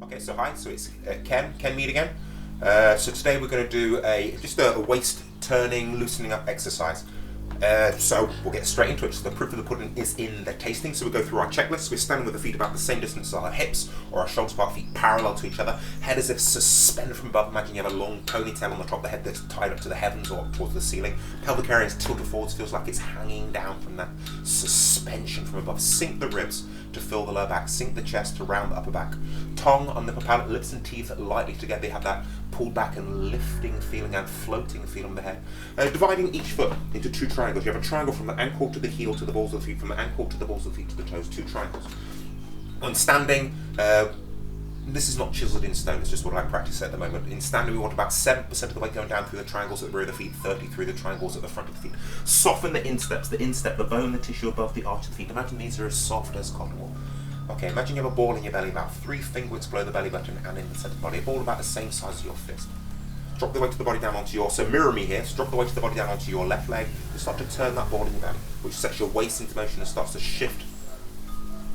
Okay, so hi, so it's Ken Mead again. So today we're going to do just a waist turning, loosening up exercise. So we'll get straight into it. So the proof of the pudding is in the tasting. So we go through our checklist. We're standing with the feet about the same distance as our hips, or our shoulders apart, feet parallel to each other. Head as if suspended from above. Imagine you have a long ponytail on the top of the head that's tied up to the heavens or up towards the ceiling. Pelvic area is tilted forwards, feels like it's hanging down from that suspension from above. Sink the ribs to fill the lower back. Sink the chest to round the upper back. Tongue on the upper palate, lips and teeth lightly together. They have that pulled back and lifting feeling and floating feeling of the head. Dividing each foot into two triangles. You have a triangle from the ankle to the heel to the balls of the feet, from the ankle to the balls of the feet to the toes. Two triangles. On standing, this is not chiseled in stone, it's just what I practice at the moment. In standing, we want about 7% of the weight going down through the triangles at the rear of the feet, 30 through the triangles at the front of the feet. Soften the insteps, the bone, the tissue above the arch of the feet. Imagine these are as soft as cotton wool. Okay, imagine you have a ball in your belly, about 3 finger widths below the belly button and in the centre of the body. A ball about the same size as your fist. Drop the weight of the body down onto your, so mirror me here, so drop the weight of the body down onto your left leg, and start to turn that ball in your belly, which sets your waist into motion and starts to shift,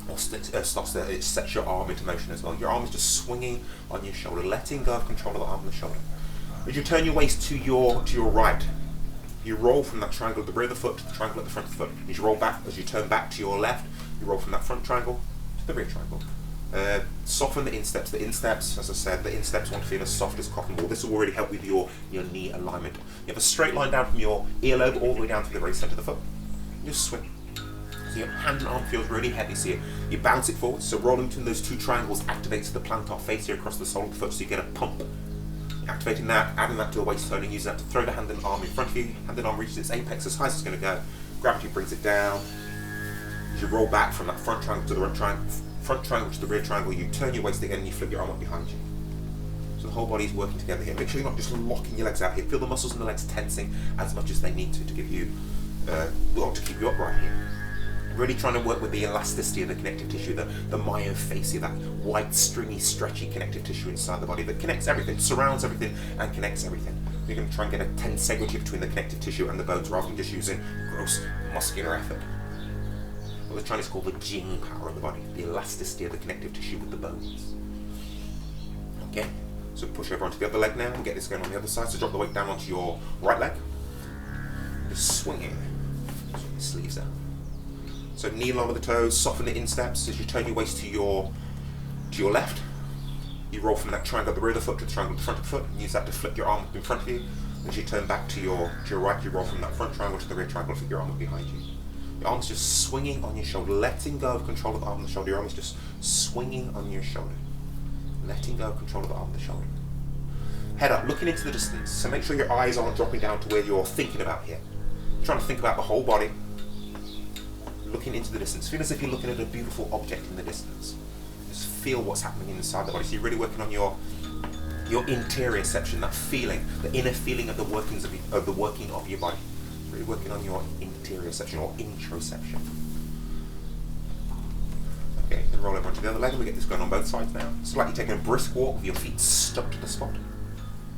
or it sets your arm into motion as well. Your arm is just swinging on your shoulder, letting go of control of the arm and the shoulder. As you turn your waist to your right, you roll from that triangle at the rear of the foot to the triangle at the front of the foot. As you roll back, as you turn back to your left, you roll from that front triangle to the rear triangle. Soften the insteps. The insteps, as I said, the insteps want to feel as soft as cotton wool. This will really help with your knee alignment. You have a straight line down from your earlobe all the way down to the very centre of the foot. You just swing. So your hand and arm feels really heavy, so you bounce it forward. So rolling between those two triangles activates the plantar fascia across the sole of the foot, so you get a pump. Activating that, adding that to the waist turning, using that to throw the hand and arm in front of you. Hand and arm reaches its apex as high as it's going to go. Gravity brings it down. As you roll back from that front triangle to the front triangle to the rear triangle, you turn your waist again and you flip your arm up behind you. So the whole body is working together here. Make sure you're not just locking your legs out here. Feel the muscles in the legs tensing as much as they need to give you, to keep you upright here. Really trying to work with the elasticity of the connective tissue, the myofascia, that white, stringy, stretchy connective tissue inside the body that connects everything, surrounds everything, and connects everything. You're going to try and get a tensegrity between the connective tissue and the bones rather than just using gross muscular effort. What the Chinese call the Jing power of the body, the elasticity of the connective tissue with the bones. Okay, so push over onto the other leg now and get this going on the other side. So drop the weight down onto your right leg. Just swinging. Swing the sleeves out. So knee along with the toes, soften the insteps. As you turn your waist to your left, you roll from that triangle at the rear of the foot to the triangle at the front of the foot, and use that to flip your arm up in front of you. As you turn back to your right, you roll from that front triangle to the rear triangle, flip your arm up behind you. Your arm's just swinging on your shoulder, letting go of control of the arm and the shoulder. Your arm is just swinging on your shoulder, letting go of control of the arm and the shoulder. Head up, looking into the distance. So make sure your eyes aren't dropping down to where you're thinking about here. You're trying to think about the whole body, looking into the distance. Feel as if you're looking at a beautiful object in the distance. Just feel what's happening inside the body. So you're really working on your interior section, that feeling, the inner feeling of the working of your body. Really working on your interior section or introsection. Okay, then roll over onto the other leg and we get this going on both sides now. It's like you're taking a brisk walk with your feet stuck to the spot.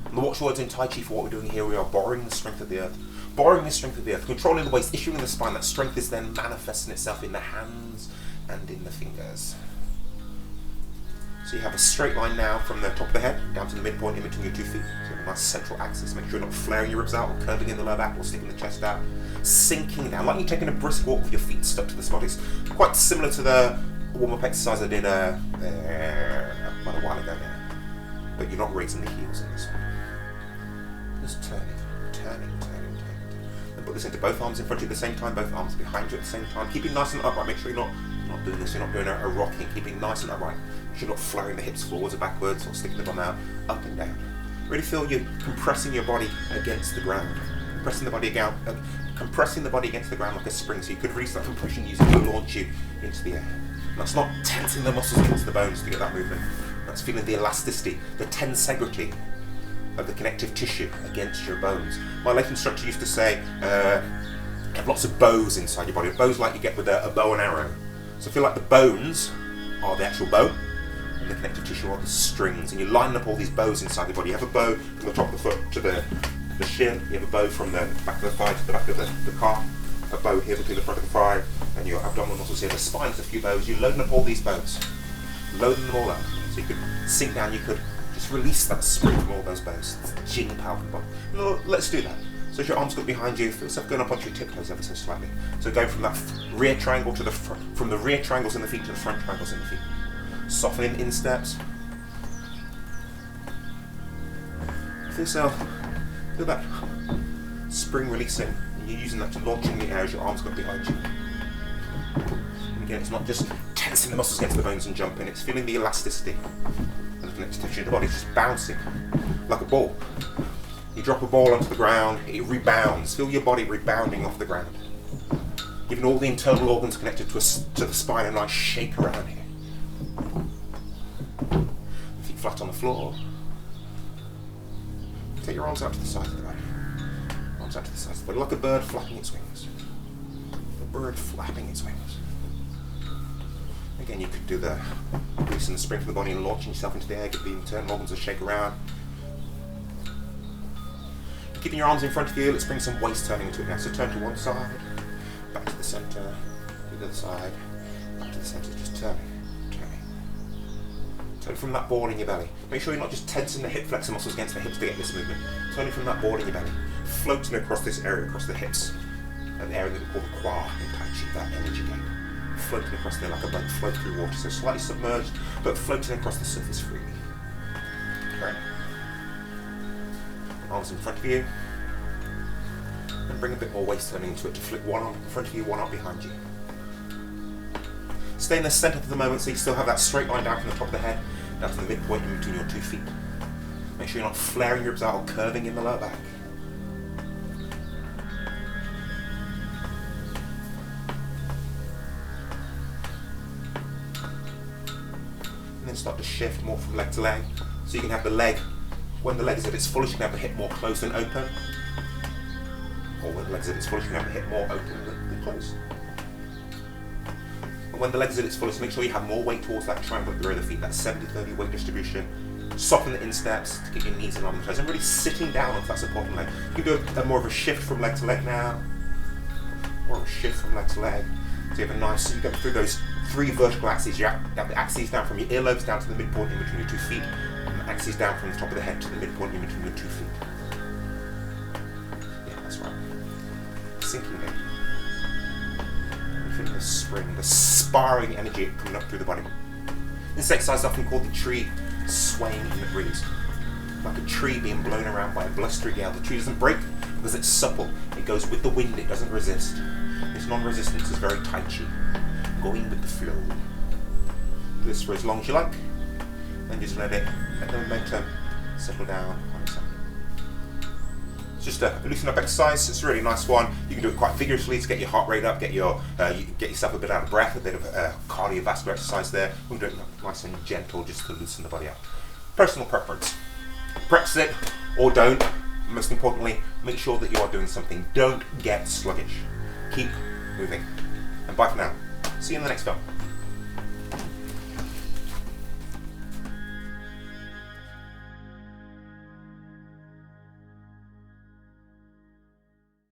And the watchwords in Tai Chi for what we're doing here, we are borrowing the strength of the earth. Borrowing the strength of the earth, controlling the waist, issuing the spine. That strength is then manifesting itself in the hands and in the fingers. So you have a straight line now from the top of the head down to the midpoint in between your 2 feet. So you have a nice central axis. Make sure you're not flaring your ribs out or curving in the lower back or sticking the chest out. Sinking down, like you're taking a brisk walk with your feet stuck to the spot. It's quite similar to the warm-up exercise I did quite a while ago now. But you're not raising the heels in this one. Just turning. And put this into both arms in front of you at the same time, both arms behind you at the same time. Keeping nice and upright. Make sure you're not doing this, you're not doing a rocking, keeping nice and upright. You're not flaring the hips forwards or backwards or sticking the bum out, up and down. Really feel you compressing your body against the ground. Compressing the body against the ground like a spring, so you could release that compression using it to launch you into the air. And that's not tensing the muscles into the bones to get that movement. That's feeling the elasticity, the tensegrity of the connective tissue against your bones. My life instructor used to say, have lots of bows inside your body. Bows like you get with a bow and arrow. So feel like the bones are the actual bow, and the connective tissue are the strings, and you line up all these bows inside your body. You have a bow from the top of the foot to the shin, you have a bow from the back of the thigh to the back of the calf, a bow here between the front of the thigh and your abdominal muscles here. The spine has a few bows. You're loading up all these bows, loading them all up. So you could sink down, you could just release that spring from all those bones. Jing power from the body. No, let's do that. So as your arms go behind you, feel yourself going up onto your tiptoes ever so slightly. So going from that rear triangle to the front, from the rear triangles in the feet to the front triangles in the feet. Softening in steps. Feel yourself, feel that spring releasing, and you're using that to launch in the air as your arms go behind you. And again, it's not just tensing the muscles against the bones and jumping, it's feeling the elasticity of the connective tissue of the body, just bouncing like a ball. You drop a ball onto the ground, it rebounds. Feel your body rebounding off the ground. Giving all the internal organs connected to the spine a nice shake around here. Feet flat on the floor. Take your arms out to the sides of the body. Arms out to the sides of the body, like a bird flapping its wings. A bird flapping its wings. Again, you could do the releasing the spring from the body and launching yourself into the air, give the internal organs a shake around. Keeping your arms in front of you, let's bring some waist turning into it now. So turn to one side, back to the centre, to the other side, back to the centre, just turning. Turn from that ball in your belly. Make sure you're not just tensing the hip flexor muscles against the hips to get this movement. Turning from that ball in your belly, floating across this area, across the hips, an area that we call the qua in Tai Chi, that energy gate. Floating across there like a boat, float through water, so slightly submerged, but floating across the surface freely. Right. Arms in front of you, and bring a bit more waist turning into it to flip one arm in front of you, one arm behind you. Stay in the centre for the moment so you still have that straight line down from the top of the head, down to the midpoint in between your 2 feet. Make sure you're not flaring your ribs out or curving in the lower back. And then start to shift more from leg to leg, so you can have the leg. When the leg is at its fullest, you can have the hip more closed than open. Or when the leg is at its fullest, you can have the hip more open than closed. And when the leg is at its fullest, make sure you have more weight towards that triangle at the rear of the feet, that 70-30 weight distribution. Soften the insteps to get your knees along the toes, and really sitting down onto that supporting leg. You can do a more of a shift from leg to leg now. More of a shift from leg to leg. So you have a nice, so you go through those 3 vertical axes. You have the axes down from your earlobes down to the midpoint in between your 2 feet. Axes down from the top of the head to the midpoint in between your 2 feet. Yeah, that's right. Sinking in. Feeling the spring, the sparring energy coming up through the body. This exercise is often called the tree swaying in the breeze. Like a tree being blown around by a blustery gale. The tree doesn't break because it's supple. It goes with the wind, it doesn't resist. This non-resistance is very Tai Chi. Going with the flow. Do this for as long as you like. Then just let the momentum settle down on its own. It's just a loosen up exercise. It's a really nice one. You can do it quite vigorously to get your heart rate up, get yourself a bit out of breath, a bit of cardiovascular exercise there. We can do it nice and gentle just to loosen the body up. Personal preference. Practice it or don't. Most importantly, make sure that you are doing something. Don't get sluggish. Keep moving. And bye for now. See you in the next film.